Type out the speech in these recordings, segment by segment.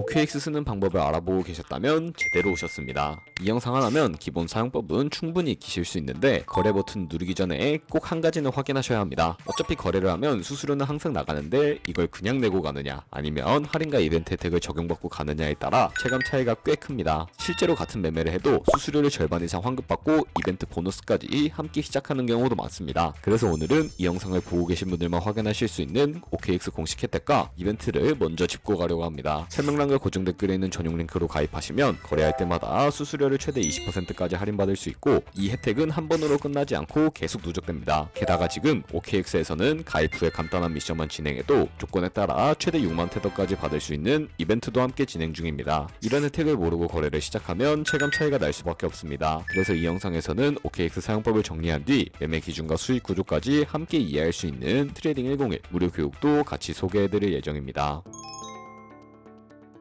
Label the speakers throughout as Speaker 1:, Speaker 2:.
Speaker 1: OKX 쓰는 방법을 알아보고 계셨다면 제대로 오셨습니다. 이 영상 하나면 기본 사용법은 충분히 익히실 수 있는데 거래 버튼 누르기 전에 꼭 한 가지는 확인하셔야 합니다. 어차피 거래를 하면 수수료는 항상 나가는데 이걸 그냥 내고 가느냐 아니면 할인과 이벤트 혜택을 적용받고 가느냐에 따라 체감 차이가 꽤 큽니다. 실제로 같은 매매를 해도 수수료를 절반 이상 환급받고 이벤트 보너스까지 함께 시작하는 경우도 많습니다. 그래서 오늘은 이 영상을 보고 계신 분들만 확인하실 수 있는 OKX 공식 혜택과 이벤트를 먼저 짚고 가려고 합니다. 설명란과 고정 댓글에 있는 전용 링크로 가입하시면 거래할 때마다 수수료를 최대 20%까지 할인받을 수 있고 이 혜택은 한 번으로 끝나지 않고 계속 누적됩니다. 게다가 지금 OKX에서는 가입 후에 간단한 미션만 진행해도 조건에 따라 최대 6만 테더까지 받을 수 있는 이벤트도 함께 진행 중입니다. 이런 혜택을 모르고 거래를 시작하면 체감 차이가 날 수밖에 없습니다. 그래서 이 영상에서는 OKX 사용법을 정리한 뒤 매매 기준과 수익 구조까지 함께 이해할 수 있는 트레이딩 101 무료 교육도 같이 소개해드릴 예정입니다.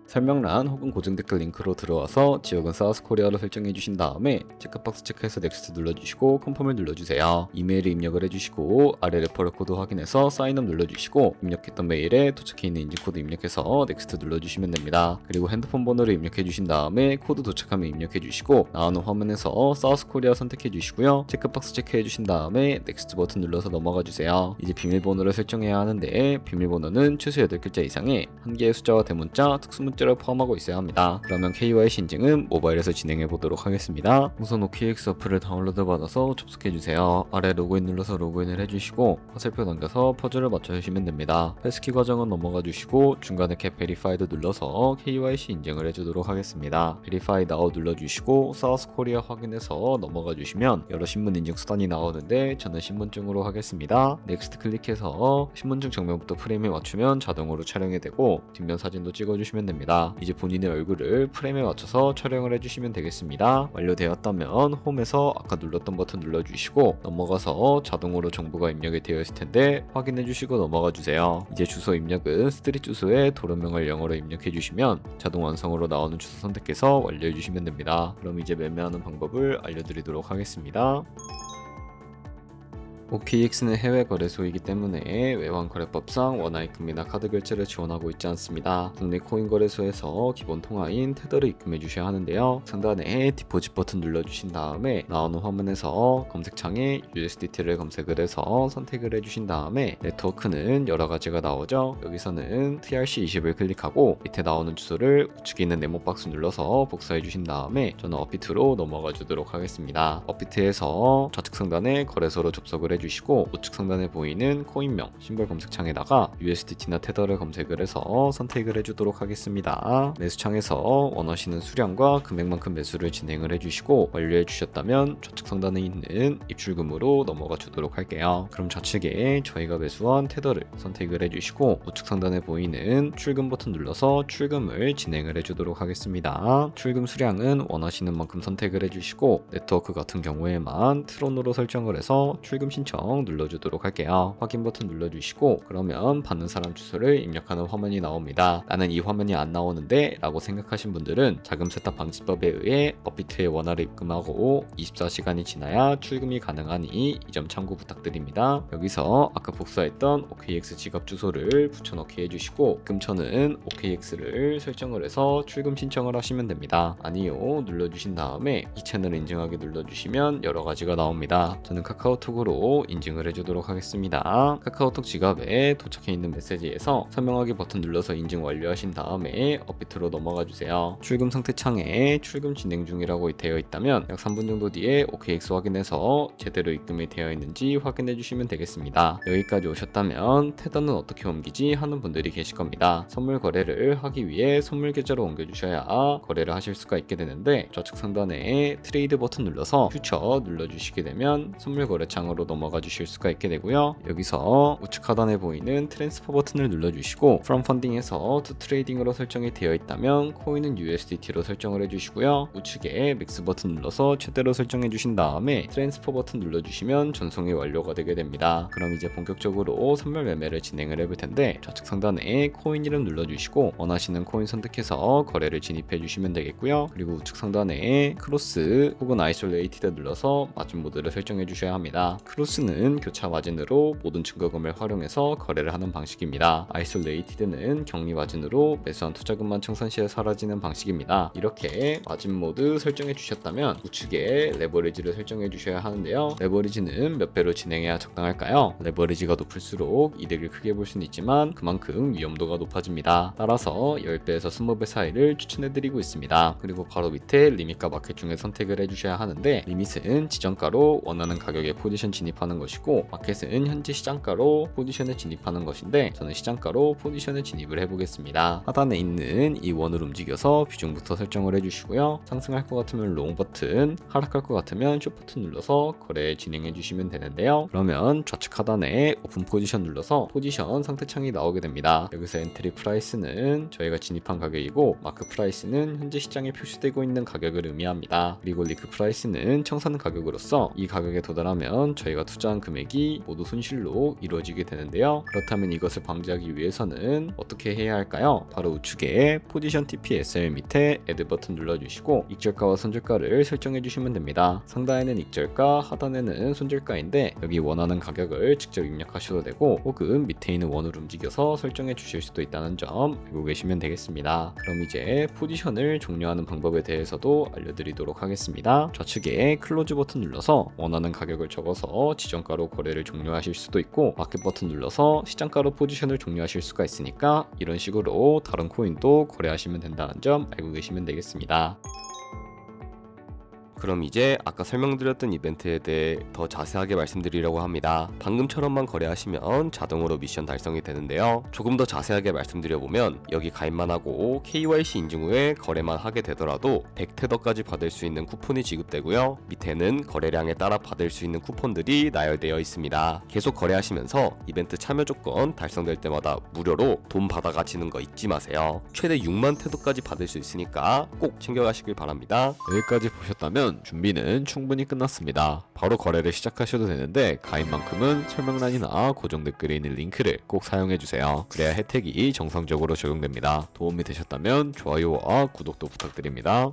Speaker 1: 설명란 혹은 고정 댓글 링크로 들어와서 지역은 사우스코리아로 설정해 주신 다음에 체크박스 체크해서 넥스트 눌러주시고 컨펌을 눌러주세요. 이메일을 입력을 해주시고 아래 레퍼럴 코드 확인해서 사인업 눌러주시고 입력했던 메일에 도착해 있는 인증코드 입력해서 넥스트 눌러주시면 됩니다. 그리고 핸드폰 번호를 입력해 주신 다음에 코드 도착하면 입력해 주시고 나오는 화면에서 사우스코리아 선택해 주시고요. 체크박스 체크해 주신 다음에 넥스트 버튼 눌러서 넘어가 주세요. 이제 비밀번호를 설정해야 하는데 비밀번호는 최소 8글자 이상의 한 개의 숫자와 대문자, 특수문자를 포함하고 있어야 합니다. 그러면 KYC 인증은 모바일에서 진행해 보도록 하겠습니다. 우선 OKX 어플을 다운로드 받아서 접속해 주세요. 아래 로그인 눌러서 로그인을 해주시고 화살표 넘겨서 퍼즐을 맞춰주시면 됩니다. 패스키 과정은 넘어가 주시고 중간에 캡 베리파이드 눌러서 KYC 인증을 해주도록 하겠습니다. 베리파이 나우 눌러주시고 사우스코리아 확인해서 넘어가 주시면 여러 신분 인증 수단이 나오는데 저는 신분증으로 하겠습니다. 넥스트 클릭해서 신분증 정면부터 프레임에 맞추면 자동으로 촬영이 되고 뒷면 사진도 찍어주시면 됩니다. 이제 본인의 얼굴을 프레임에 맞춰서 촬영을 해주시면 되겠습니다. 완료되었다면 홈에서 아까 눌렀던 버튼 눌러주시고 넘어가서 자동으로 정보가 입력이 되어 있을 텐데 확인해 주시고 넘어가 주세요. 이제 주소 입력은 스트릿 주소에 도로명을 영어로 입력해 주시면 자동 완성으로 나오는 주소 선택해서 완료해 주시면 됩니다. 그럼 이제 매매하는 방법을 알려드리도록 하겠습니다. OKX는 해외 거래소이기 때문에 외환거래법상 원화입금이나 카드 결제를 지원하고 있지 않습니다. 국내 코인 거래소에서 기본 통화인 테더를 입금해 주셔야 하는데요. 상단에 디포짓 버튼 눌러주신 다음에 나오는 화면에서 검색창에 USDT를 검색을 해서 선택을 해주신 다음에 네트워크는 여러 가지가 나오죠. 여기서는 TRC20을 클릭하고 밑에 나오는 주소를 우측에 있는 네모 박스 눌러서 복사해 주신 다음에 저는 업비트로 넘어가 주도록 하겠습니다. 업비트에서 좌측 상단에 거래소로 접속을 해주시고 우측 상단에 보이는 코인명 심벌 검색창에다가 USDT나 테더를 검색을 해서 선택을 해주도록 하겠습니다. 매수창에서 원하시는 수량과 금액만큼 매수를 진행을 해주시고 완료해 주셨다면 좌측 상단에 있는 입출금으로 넘어가 주도록 할게요. 그럼 좌측에 저희가 매수한 테더를 선택을 해주시고 우측 상단에 보이는 출금 버튼 눌러서 출금을 진행을 해주도록 하겠습니다. 출금 수량은 원하시는 만큼 선택을 해주시고 네트워크 같은 경우에만 트론으로 설정을 해서 출금 신청 눌러주도록 할게요. 확인 버튼 눌러주시고 그러면 받는 사람 주소를 입력하는 화면이 나옵니다. 나는 이 화면이 안 나오는데 라고 생각하신 분들은 자금 세탁 방지법에 의해 업비트에 원화를 입금하고 24시간이 지나야 출금이 가능하니 이 점 참고 부탁드립니다. 여기서 아까 복사했던 OKX 지갑 주소를 붙여넣기 해주시고 입금처는 OKX를 설정을 해서 출금 신청을 하시면 됩니다. 아니요 눌러주신 다음에 이 채널 인증하기 눌러주시면 여러 가지가 나옵니다. 저는 카카오톡으로 인증을 해주도록 하겠습니다. 카카오톡 지갑에 도착해 있는 메시지에서 설명하기 버튼 눌러서 인증 완료하신 다음에 업비트로 넘어가 주세요. 출금 상태 창에 출금 진행 중이라고 되어 있다면 약 3분 정도 뒤에 OKX 확인해서 제대로 입금이 되어 있는지 확인해 주시면 되겠습니다. 여기까지 오셨다면 테더는 어떻게 옮기지 하는 분들이 계실 겁니다. 선물 거래를 하기 위해 선물 계좌로 옮겨 주셔야 거래를 하실 수가 있게 되는데 좌측 상단에 트레이드 버튼 눌러서 퓨처 눌러주시게 되면 선물 거래 창으로 넘어가 주실 수가 있게 되고요. 여기서 우측 하단에 보이는 트랜스퍼 버튼을 눌러주시고 From Funding에서 To Trading으로 설정이 되어 있다면 코인은 USDT로 설정을 해주시고요. 우측에 맥스 버튼 눌러서 최대로 설정해 주신 다음에 트랜스퍼 버튼 눌러주시면 전송이 완료가 되게 됩니다. 그럼 이제 본격적으로 선물 매매를 진행을 해볼 텐데 좌측 상단에 코인 이름 눌러주시고 원하시는 코인 선택해서 거래를 진입해 주시면 되겠고요. 그리고 우측 상단에 크로스 혹은 아이솔레이티드 눌러서 마진 모드를 설정해 주셔야 합니다. 크로스 소스는 교차 마진으로 모든 증거금을 활용해서 거래를 하는 방식입니다. 아이솔레이티드는 격리 마진으로 매수한 투자금만 청산 시에 사라지는 방식입니다. 이렇게 마진 모드 설정해 주셨다면 우측에 레버리지를 설정해 주셔야 하는데요. 레버리지는 몇 배로 진행해야 적당할까요? 레버리지가 높을수록 이득을 크게 볼 수는 있지만 그만큼 위험도가 높아집니다. 따라서 10배에서 20배 사이를 추천해 드리고 있습니다. 그리고 바로 밑에 리밋과 마켓 중에 선택을 해 주셔야 하는데, 리밋은 지정가로 원하는 가격에 포지션 진입하는 것이고 마켓은 현재 시장가로 포지션에 진입하는 것인데, 저는 시장가로 포지션에 진입을 해보겠습니다. 하단에 있는 이 원을 움직여서 비중부터 설정을 해주시고요. 상승할 것 같으면 롱 버튼, 하락할 것 같으면 숏 버튼 눌러서 거래 진행해 주시면 되는데요. 그러면 좌측 하단에 오픈 포지션 눌러서 포지션 상태창이 나오게 됩니다. 여기서 엔트리 프라이스는 저희가 진입한 가격이고 마크 프라이스는 현재 시장에 표시되고 있는 가격을 의미합니다. 그리고 리크 프라이스는 청산 가격으로서 이 가격에 도달하면 저희가 투자한 금액이 모두 손실로 이루어지게 되는데요. 그렇다면 이것을 방지하기 위해서는 어떻게 해야 할까요? 바로 우측에 포지션 TPSL 밑에 애드 버튼 눌러주시고 익절가와 손절가를 설정해 주시면 됩니다. 상단에는 익절가, 하단에는 손절가인데 여기 원하는 가격을 직접 입력하셔도 되고 혹은 밑에 있는 원을 움직여서 설정해 주실 수도 있다는 점 알고 계시면 되겠습니다. 그럼 이제 포지션을 종료하는 방법에 대해서도 알려드리도록 하겠습니다. 좌측에 클로즈 버튼 눌러서 원하는 가격을 적어서 지정가로 거래를 종료하실 수도 있고 마켓 버튼 눌러서 시장가로 포지션을 종료하실 수가 있으니까 이런 식으로 다른 코인도 거래하시면 된다는 점 알고 계시면 되겠습니다.
Speaker 2: 그럼 이제 아까 설명드렸던 이벤트에 대해 더 자세하게 말씀드리려고 합니다. 방금처럼만 거래하시면 자동으로 미션 달성이 되는데요. 조금 더 자세하게 말씀드려보면 여기 가입만 하고 KYC 인증 후에 거래만 하게 되더라도 100테더까지 받을 수 있는 쿠폰이 지급되고요. 밑에는 거래량에 따라 받을 수 있는 쿠폰들이 나열되어 있습니다. 계속 거래하시면서 이벤트 참여 조건 달성될 때마다 무료로 돈 받아 가시는 거 잊지 마세요. 최대 6만 테더까지 받을 수 있으니까 꼭 챙겨가시길 바랍니다.
Speaker 1: 여기까지 보셨다면 준비는 충분히 끝났습니다. 바로 거래를 시작하셔도 되는데 가입만큼은 설명란이나 고정 댓글에 있는 링크를 꼭 사용해주세요. 그래야 혜택이 정상적으로 적용됩니다. 도움이 되셨다면 좋아요와 구독도 부탁드립니다.